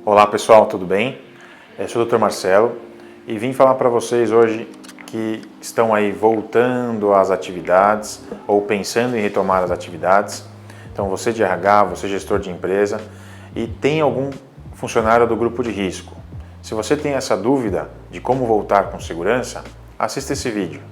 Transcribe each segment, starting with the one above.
Olá pessoal, tudo bem? Eu sou o Dr. Marcelo e vim falar para vocês hoje que estão aí voltando às atividades ou pensando em retomar as atividades. Então você de RH, você gestor de empresa e tem algum funcionário do grupo de risco. Se você tem essa dúvida de como voltar com segurança, assista esse vídeo.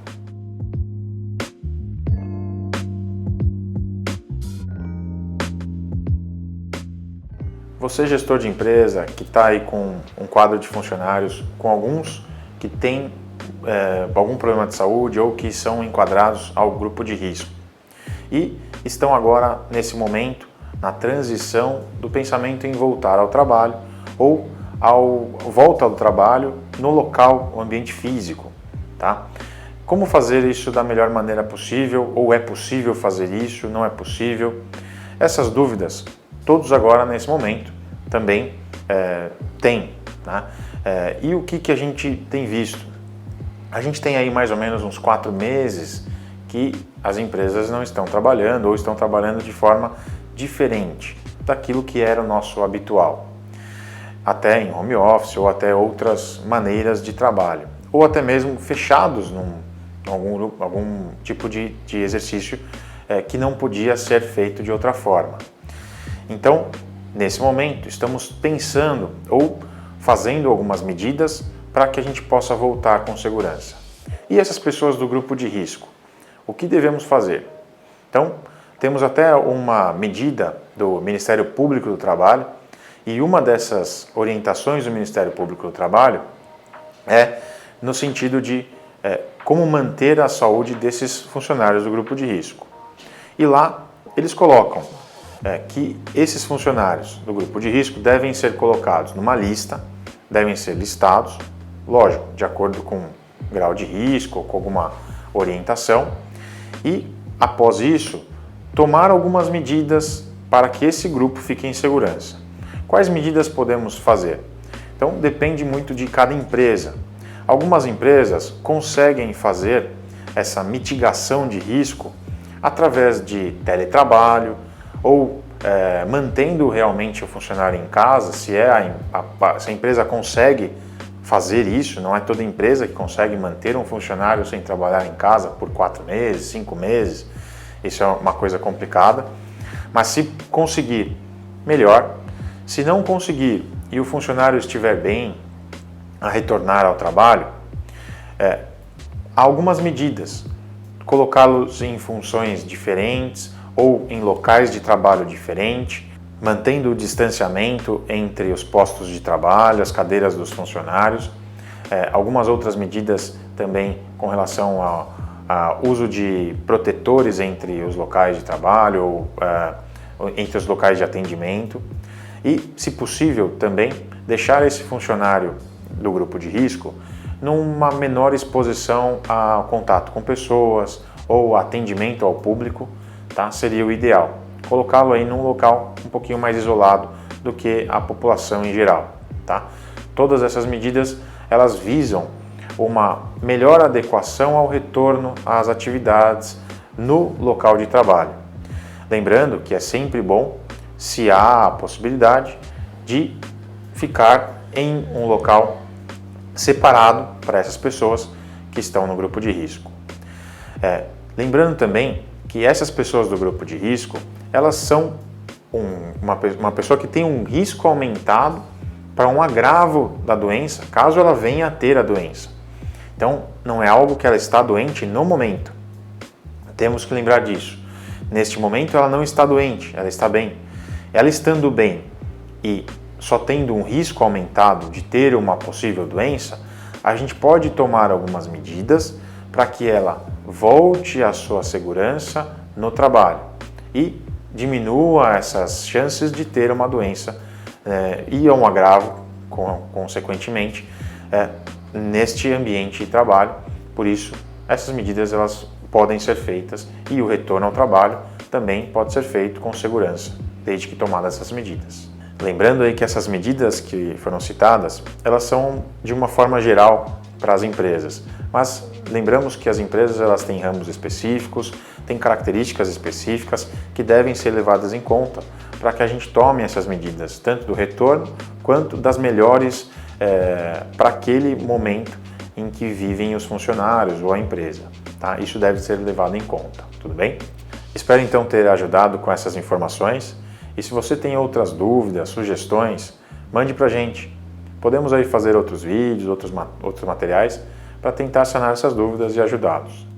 Você, gestor de empresa, que está aí com um quadro de funcionários, com alguns que têm algum problema de saúde ou que são enquadrados ao grupo de risco e estão agora, nesse momento, na transição do pensamento em voltar ao trabalho ou volta ao trabalho no local, o ambiente físico, tá? Como fazer isso da melhor maneira possível, ou é possível fazer isso, não é possível? Essas dúvidas, todos agora nesse momento, também têm, né? E o que a gente tem visto? A gente tem aí mais ou menos uns 4 meses que as empresas não estão trabalhando ou estão trabalhando de forma diferente daquilo que era o nosso habitual. Até em home office ou até outras maneiras de trabalho. Ou até mesmo fechados algum tipo de exercício que não podia ser feito de outra forma. Então, nesse momento, estamos pensando ou fazendo algumas medidas para que a gente possa voltar com segurança. E essas pessoas do grupo de risco, o que devemos fazer? Então, temos até uma medida do Ministério Público do Trabalho e uma dessas orientações do Ministério Público do Trabalho é no sentido de como manter a saúde desses funcionários do grupo de risco. E lá eles colocam que esses funcionários do grupo de risco devem ser colocados numa lista, devem ser listados, lógico, de acordo com o grau de risco ou com alguma orientação, e após isso, tomar algumas medidas para que esse grupo fique em segurança. Quais medidas podemos fazer? Então, depende muito de cada empresa. Algumas empresas conseguem fazer essa mitigação de risco através de teletrabalho ou mantendo realmente o funcionário em casa, se a empresa consegue fazer isso, não é toda empresa que consegue manter um funcionário sem trabalhar em casa por 4 meses, 5 meses, isso é uma coisa complicada, mas se conseguir, melhor. Se não conseguir e o funcionário estiver bem a retornar ao trabalho, há algumas medidas, colocá-los em funções diferentes ou em locais de trabalho diferentes, mantendo o distanciamento entre os postos de trabalho, as cadeiras dos funcionários, algumas outras medidas também com relação ao uso de protetores entre os locais de trabalho ou entre os locais de atendimento. E, se possível, também deixar esse funcionário do grupo de risco numa menor exposição ao contato com pessoas ou atendimento ao público, tá? Seria o ideal. Colocá-lo aí num local um pouquinho mais isolado do que a população em geral, tá? Todas essas medidas, elas visam uma melhor adequação ao retorno às atividades no local de trabalho. Lembrando que é sempre bom, se há a possibilidade, de ficar em um local separado para essas pessoas que estão no grupo de risco. Lembrando também que essas pessoas do grupo de risco, elas são uma pessoa que tem um risco aumentado para um agravo da doença, caso ela venha a ter a doença. Então, não é algo que ela está doente no momento. Temos que lembrar disso. Neste momento, ela não está doente, ela está bem. Ela estando bem e só tendo um risco aumentado de ter uma possível doença, a gente pode tomar algumas medidas para que ela volte à sua segurança no trabalho e diminua essas chances de ter uma doença e um agravo, consequentemente, neste ambiente de trabalho. Por isso, essas medidas elas podem ser feitas e o retorno ao trabalho também pode ser feito com segurança, desde que tomadas essas medidas. Lembrando aí que essas medidas que foram citadas, elas são de uma forma geral para as empresas, mas lembramos que as empresas elas têm ramos específicos, têm características específicas que devem ser levadas em conta para que a gente tome essas medidas, tanto do retorno quanto das melhores para aquele momento em que vivem os funcionários ou a empresa. Tá? Isso deve ser levado em conta, tudo bem? Espero então ter ajudado com essas informações e se você tem outras dúvidas, sugestões, mande para a gente. Podemos aí fazer outros vídeos, outros materiais para tentar sanar essas dúvidas e ajudá-los.